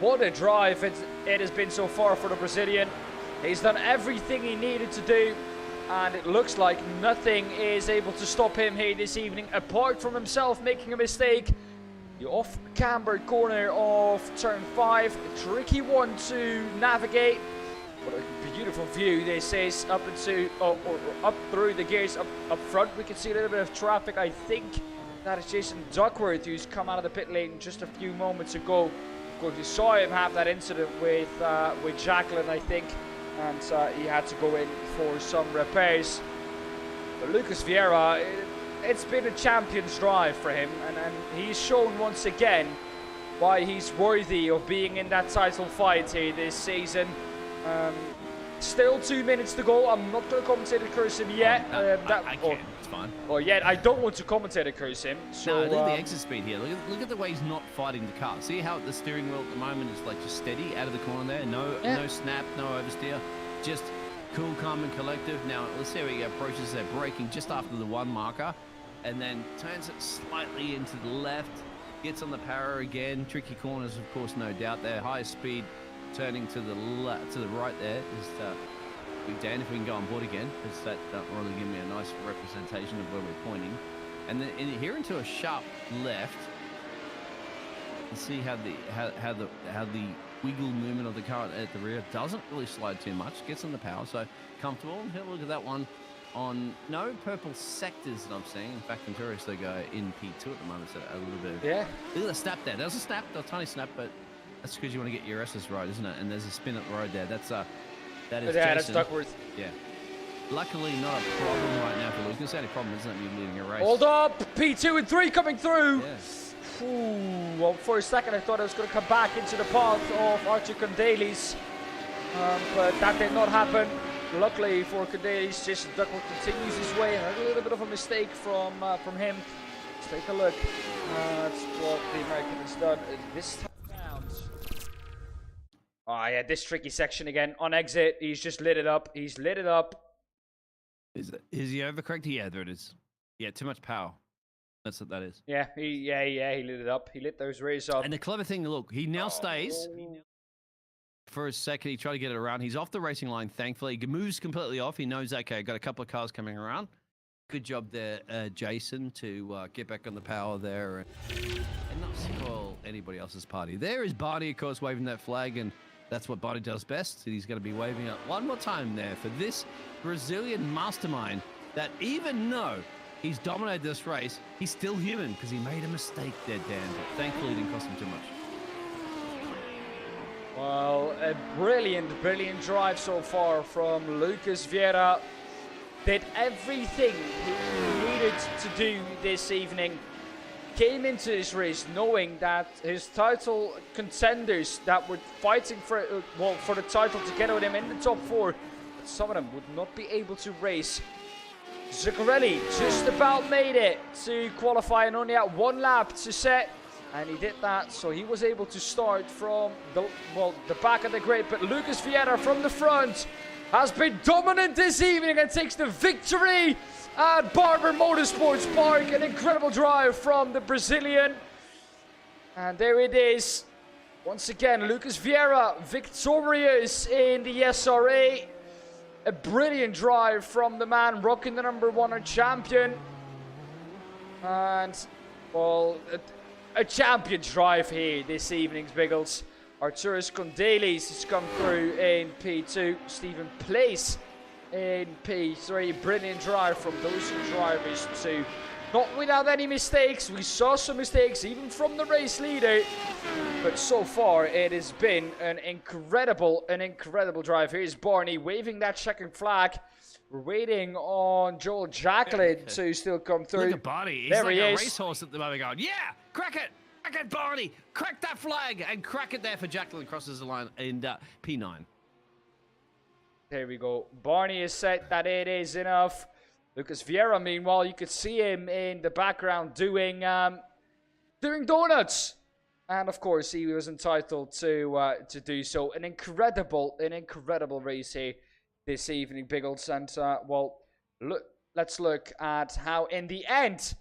What a drive it has been so far for the Brazilian. He's done everything he needed to do, and it looks like nothing is able to stop him here this evening, apart from himself making a mistake. The off-camber corner of turn 5, a tricky one to navigate. What a beautiful view this is up through the gears up front. We can see a little bit of traffic. I think that is Jason Duckworth, who's come out of the pit lane just a few moments ago. Of course, you saw him have that incident with Jacqueline, I think, and he had to go in for some repairs. But Lucas Vieira, it's been a champion's drive for him, and he's shown once again why he's worthy of being in that title fight here this season. Still 2 minutes to go. I'm not going to commentate a curse him yet. I can't. It's fine. Or yet, I don't want to commentate a curse him. So no, look at the exit speed here. Look at the way he's not fighting the car. See how the steering wheel at the moment is like just steady out of the corner there. No snap, no oversteer. Just cool, calm, and collective. Now let's see how he approaches their braking just after the 1 marker, and then turns it slightly into the left. Gets on the power again. Tricky corners, of course, no doubt. There, highest speed. Turning to the right there is Big Dan, if we can go on board again, because that doesn't really give me a nice representation of where we're pointing. And then here into a sharp left, you see how the wiggle movement of the car at the rear doesn't really slide too much. Gets on the power, so comfortable. And look at that one on no purple sectors that I'm seeing. In fact, in Tourist they go in P2 at the moment, so a little bit of, look at the snap there. There was a snap, a tiny snap, but that's because you want to get your S's right, isn't it? And there's a spin up the road there. That is Jason. That's Duckworth. Yeah. Luckily, not a problem right now for Lucas. It's the only problem, isn't it? You're leading a race. Hold up! P2 and 3 coming through! Yes. Ooh, well, for a second I thought I was going to come back into the path of Arthur Candelis. But that did not happen. Luckily for Candelis, Jason Duckworth continues his way. And a little bit of a mistake from him. Let's take a look. That's what the American has done this time. Oh yeah, this tricky section again. On exit, he's just lit it up. He's lit it up. Is he overcorrected? Yeah, there it is. Yeah, too much power. That's what that is. Yeah, he lit it up. He lit those rears up. And the clever thing, look, he now stays for a second. He tried to get it around. He's off the racing line, thankfully. He moves completely off. He knows, okay, got a couple of cars coming around. Good job there, Jason, to get back on the power there and not spoil anybody else's party. There is Barney, of course, waving that flag, and that's what Barney does best. He's going to be waving it one more time there for this Brazilian mastermind that even though he's dominated this race, he's still human because he made a mistake there, Dan. But thankfully, it didn't cost him too much. Well, a brilliant drive so far from Lucas Vieira. Did everything he needed to do this evening came into this race knowing that his title contenders that were fighting for the title together with him in the top 4, but some of them would not be able to race. Zuccarelli just about made it to qualify and only had 1 lap to set, and he did that, so he was able to start from the back of the grid. But Lucas Vieira from the front has been dominant this evening and takes the victory at Barber Motorsports Park. An incredible drive from the Brazilian, and there it is once again. Lucas Vieira victorious in the SR8. A brilliant drive from the man rocking the #1 champion. And, well, a champion drive here this evening's Biggles. Arturas Condelis has come through in P2. Stephen Place in P3. Brilliant drive from those two drivers too. Not without any mistakes. We saw some mistakes even from the race leader. But so far it has been an incredible drive. Here's Barney waving that checkered flag. We're waiting on Joel Jacqueline to still come through. Look at Barney. He's there like he a is. racehorse at the moment going, yeah, crack it, Barney. Crack that flag and crack it there for Jacqueline crosses the line in P9. There we go. Barney has said that it is enough. Lucas Vieira, meanwhile, you could see him in the background doing donuts. And of course, he was entitled to do so. An incredible race here this evening, Biggles. And let's look at how in the end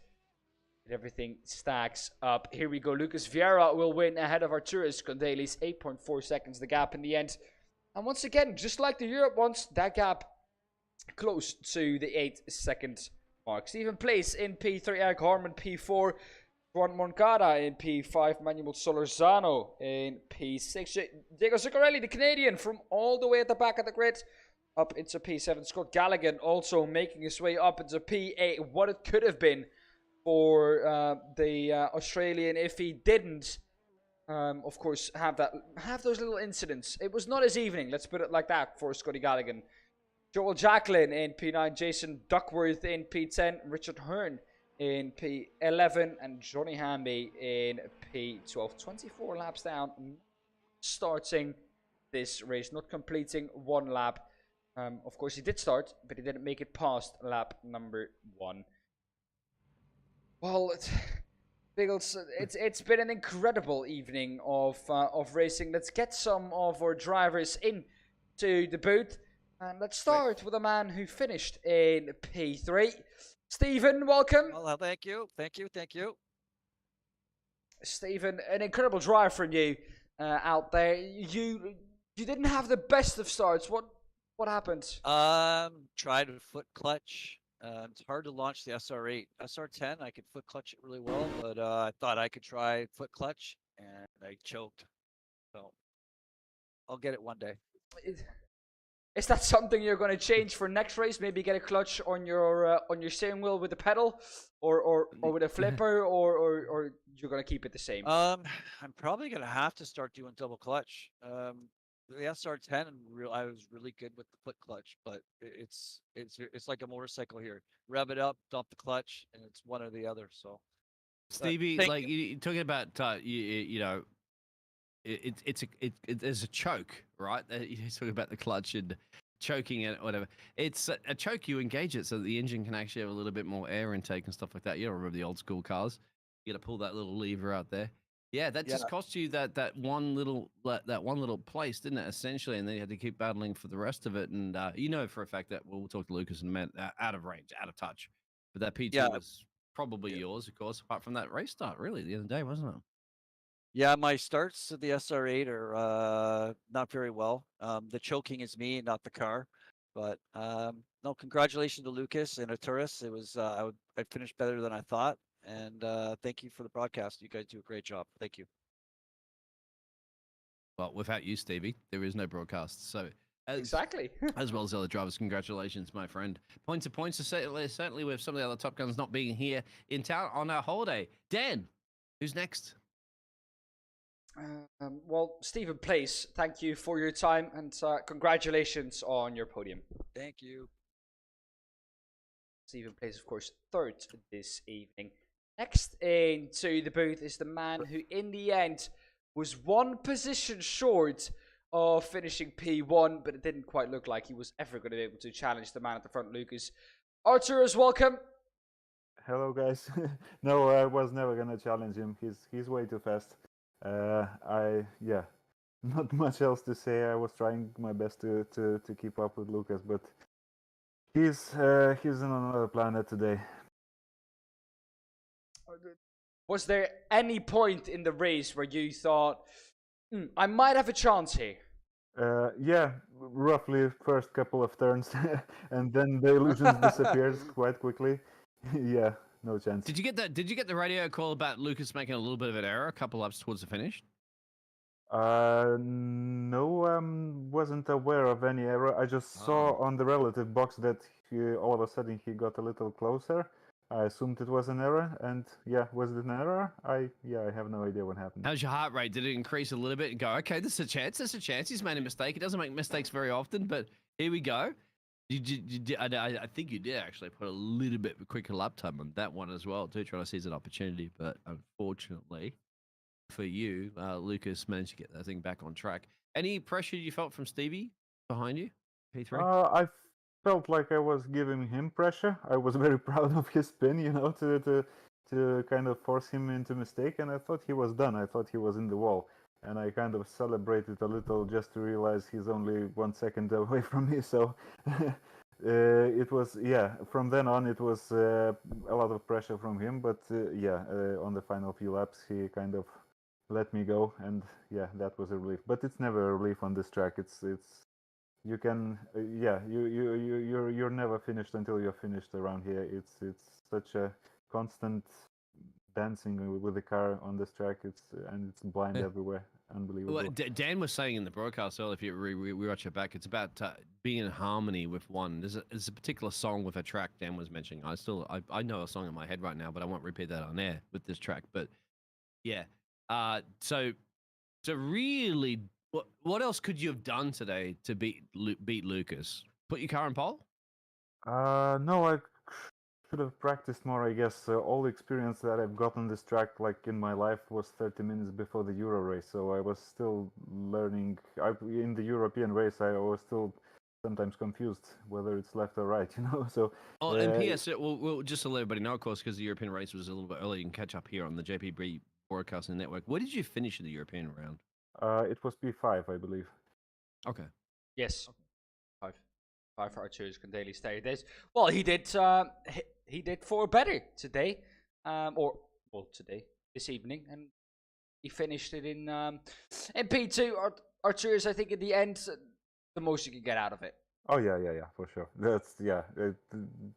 everything stacks up. Here we go. Lucas Vieira will win ahead of Arturas Condelis. 8.4 seconds the gap in the end. And once again, just like the Europe ones, that gap close to the 8-second mark. Stephen Place in P3, Eric Harmon P4, Juan Moncada in P5, Manuel Solorzano in P6, Diego Zuccarelli, the Canadian, from all the way at the back of the grid up into P7. Scott Galligan also making his way up into P8. What it could have been for the Australian if he didn't, of course, have those little incidents. It was not his evening, let's put it like that, for Scotty Galligan. Joel Jacqueline in P9, Jason Duckworth in P10, Richard Hearn in P11, and Johnny Hamby in P12. 24 laps down, starting this race, not completing 1 lap. Of course, he did start, but he didn't make it past lap #1. Well, Biggles, it's been an incredible evening of racing. Let's get some of our drivers into the booth. And let's start with a man who finished in P3. Stephen, welcome. Well, thank you. Stephen, an incredible drive from you out there. You didn't have the best of starts. What happened? Tried a foot clutch. It's hard to launch the SR8. SR10, I could foot clutch it really well, but I thought I could try foot clutch, and I choked. So I'll get it one day. Is that something you're going to change for next race? Maybe get a clutch on your steering wheel with the pedal, or with a flipper, or you're going to keep it the same? I'm probably gonna have to start doing double clutch. The SR10, I was really good with the foot clutch, but it's like a motorcycle here. Rev it up, dump the clutch, and it's one or the other. So, Stevie, like you're talking about, you know, there's a choke, right? You're talking about the clutch and choking it, whatever. It's a choke. You engage it so that the engine can actually have a little bit more air intake and stuff like that. You don't remember the old school cars? You got to pull that little lever out there. Yeah, that just cost you that one little place, didn't it? Essentially, and then you had to keep battling for the rest of it. And you know for a fact that we'll talk to Lucas in a minute. Out of range, out of touch. But that P2 was probably yours, of course. Apart from that race start, really, the other day, wasn't it? yeah, my starts at the SR8 are not very well. The choking is me, not the car. But no, congratulations to Lucas and Arturas. It was I finished better than I thought. And thank you for the broadcast. You guys do a great job. Thank you. Well, without you, Stevie, there is no broadcast. So Exactly. as well as other drivers, congratulations, my friend. Points certainly with some of the other Top Guns not being here in town on our holiday. Dan, who's next? Well, Stephen Place, thank you for your time, and congratulations on your podium. Thank you. Stephen Place, of course, third this evening. Next into the booth is the man who, in the end, was one position short of finishing P1, but it didn't quite look like he was ever going to be able to challenge the man at the front, Lucas. Arturus, welcome. Hello, guys. No, I was never gonna challenge him. He's way too fast. Yeah, not much else to say. I was trying my best to keep up with Lucas, but he's on another planet today. Was there any point in the race where you thought, I might have a chance here? Yeah, roughly first couple of turns, and then the illusions disappeared quite quickly. Yeah, no chance. Did you get that? Did you get the radio call about Lucas making a little bit of an error a couple laps towards the finish? No, wasn't aware of any error. I just saw on the relative box that all of a sudden he got a little closer. I assumed it was an error, and yeah, was it an error? I have no idea what happened. How's your heart rate? Did it increase a little bit and go, okay, this is a chance, this is a chance. He's made a mistake. He doesn't make mistakes very often, but here we go. I think you did actually put a little bit quicker lap time on that one as well, too, trying to seize an opportunity. But unfortunately for you, Lucas managed to get that thing back on track. Any pressure you felt from Stevie behind you, P3? I felt like I was giving him pressure. I was very proud of his spin, to kind of force him into mistake, and I thought he was done. I thought he was in the wall, and I kind of celebrated a little just to realize he's only 1 second away from me. So it was, from then on it was a lot of pressure from him, but on the final few laps he kind of let me go, and yeah, that was a relief. But it's never a relief on this track. It's you can you're never finished until you're finished around here. It's such a constant dancing with the car on this track. It's blind everywhere. Unbelievable. Well, Dan was saying in the broadcast earlier, if you re-watch it back, it's about being in harmony with one. There's a particular song with a track Dan was mentioning. I know a song in my head right now, but I won't repeat that on air with this track. But yeah, so really, what else could you have done today to beat Lucas? Put your car in pole? No, I should have practiced more, I guess. All the experience that I've gotten this track, like in my life, was 30 minutes before the Euro race, so I was still learning. In the European race, I was still sometimes confused whether it's left or right, So. Oh, and P.S. Well, just to let everybody know, of course, because the European race was a little bit early, you can catch up here on the JPBroadcasting network. Where did you finish in the European round? It was P5, I believe. Okay. Yes. 5 for Arturus can daily stay. Well, he did 4 better today, this evening, and he finished it in P2. Arturus, I think, in the end, the most you can get out of it. Oh yeah, for sure.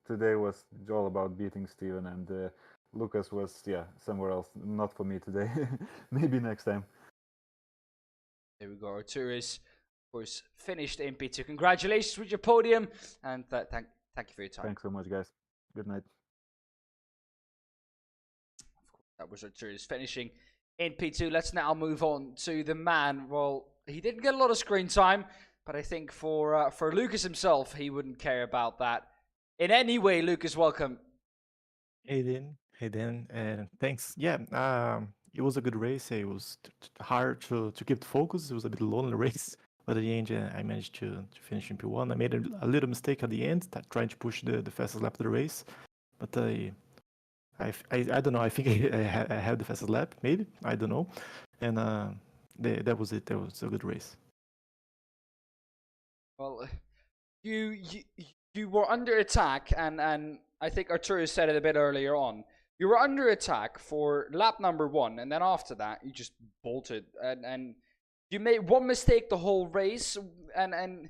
Today was all about beating Steven, and Lucas was somewhere else. Not for me today. Maybe next time. There we go. Arturus, of course, finished in P2. Congratulations with your podium, and thank you for your time. Thanks so much, guys. Good night. Of course, that was Arturus finishing in P2. Let's now move on to the man. Well, he didn't get a lot of screen time, but I think for Lucas himself, he wouldn't care about that in any way. Lucas, welcome. Hey Dan, and thanks. Yeah, it was a good race. It was hard to keep the focus. It was a bit lonely race, but at the end, I managed to finish in P1. I made a little mistake at the end, trying to push the fastest lap of the race, but I don't know. I think I had the fastest lap, maybe. I don't know, and that was it. That was a good race. Well, you were under attack, and I think Arturus said it a bit earlier on. You were under attack for lap number 1, and then after that, you just bolted, and you made one mistake the whole race, and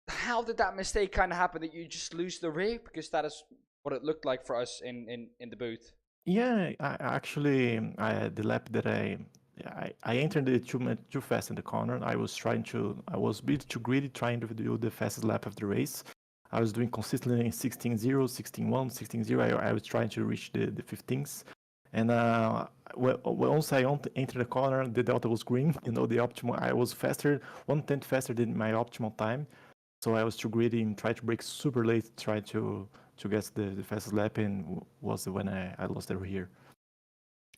how did that mistake kind of happen, that you just lose the race? Because that is what it looked like for us in the booth. Yeah, the lap that I entered it too fast in the corner. I was a bit too greedy, trying to do the fastest lap of the race. I was doing consistently 16.0, 16.1, 16.0. I was trying to reach the 15s. And once I entered the corner, the delta was green. The optimal, I was faster, 1/10 faster than my optimal time. So I was too greedy and tried to brake super late, try to get the fastest lap, and was when I lost over here.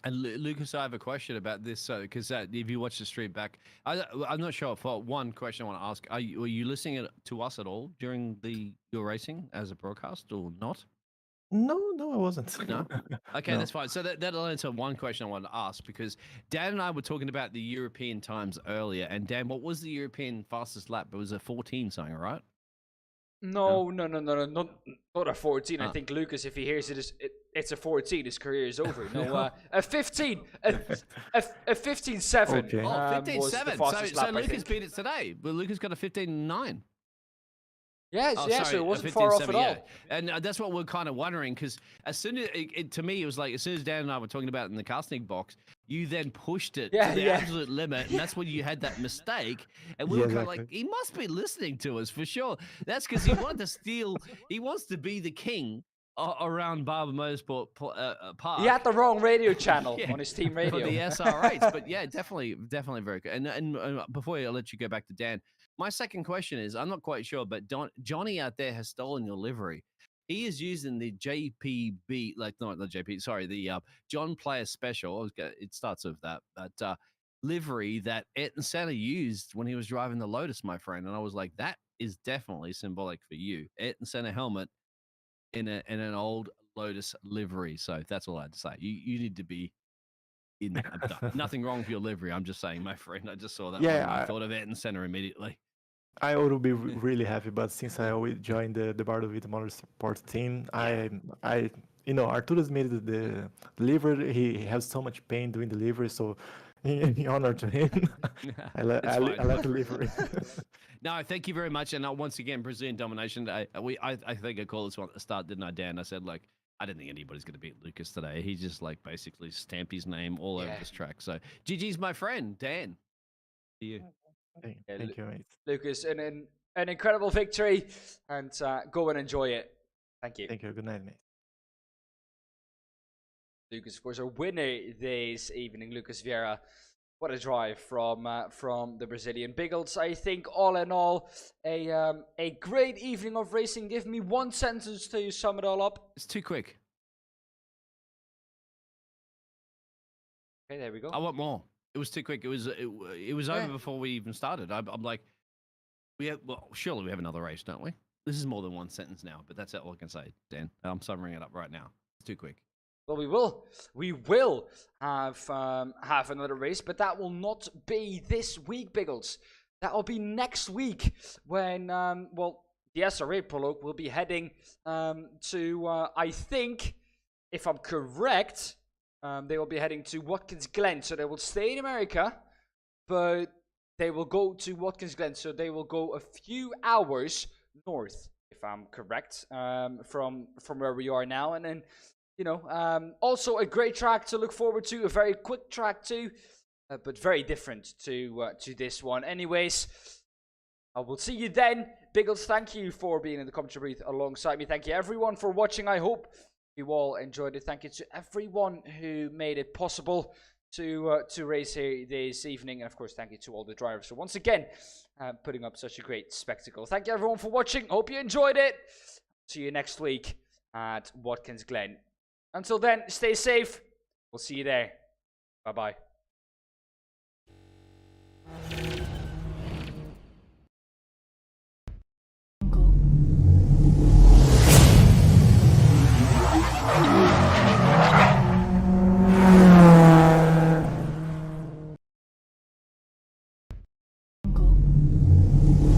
And Lucas, I have a question about this, because if you watch the stream back, I'm not sure. For one question I want to ask, were you listening to us at all during your racing as a broadcast or not? No, I wasn't. No? Okay, No. that's fine. So that'll answer one question I wanted to ask, because Dan and I were talking about the European times earlier. And Dan, what was the European fastest lap? It was a 14 something, right? No, not a 14. I think Lucas, if he hears it's a 14, his career is over. No, a 15, a 15.7. Okay. Oh, 15.7. So lap, Lucas beat it today. Well, Lucas got a 15.9. Yes, Oh, yeah, sorry, so it wasn't far off at all. yeah. And that's what we're kind of wondering, because as soon as to me, it was like, as soon as Dan and I were talking about it in the casting box, you then pushed it to the absolute limit, and that's when you had that mistake. And we were kind of like, he must be listening to us for sure. That's because he wanted to steal, he wants to be the king around Barber Motorsport Park. He had the wrong radio channel on his team radio. For the SR8s, but yeah, definitely very good. And before I let you go back to Dan, my second question is, I'm not quite sure, but Johnny out there has stolen your livery. He is using the JPB, like not the JP, sorry, the John Player Special. It starts with that, but livery that Ayrton Senna used when he was driving the Lotus, my friend. And I was like, that is definitely symbolic for you. Ayrton Senna helmet in an old Lotus livery. So that's all I had to say. You need to be in that. Nothing wrong with your livery. I'm just saying, my friend. I just saw that. Yeah, I thought of Ayrton Senna immediately. I would be really happy, but since I always joined the Barber Motorsports team, I Arturo's made the livery. He has so much pain doing the livery, so in honor to him, I let the livery. No, thank you very much. And once again, Brazilian domination. I think I called this one at the start, didn't I, Dan? I said, like, I didn't think anybody's going to beat Lucas today. He just, like, basically stamped his name all over this track. So, GG's my friend, Dan. To you. Thank you, mate. Lucas, an incredible victory, and go and enjoy it. Thank you. Thank you. Good night, mate. Lucas, of course, our winner this evening, Lucas Vieira. What a drive from the Brazilian Biggles. I think all in all, a great evening of racing. Give me one sentence to sum it all up. It's too quick. Okay, there we go. I want more. It was too quick. It was over before we even started. I'm like, surely we have another race, don't we? This is more than one sentence now, but that's all I can say, Dan. I'm summaring it up right now. It's too quick. Well, we will have another race, but that will not be this week, Biggles. That will be next week when the SR8 prologue will be heading to I think, if I'm correct. They will be heading to Watkins Glen, so they will stay in America, but they will go to Watkins Glen, so they will go a few hours north, if I'm correct, from where we are now. And then, also a great track to look forward to, a very quick track too, but very different to this one. Anyways, I will see you then. Biggles, thank you for being in the commentary booth alongside me. Thank you everyone for watching. I hope you all enjoyed it. Thank you to everyone who made it possible to race here this evening. And of course, thank you to all the drivers for once again putting up such a great spectacle. Thank you everyone for watching. Hope you enjoyed it. See you next week at Watkins Glen. Until then, stay safe. We'll see you there. Bye-bye.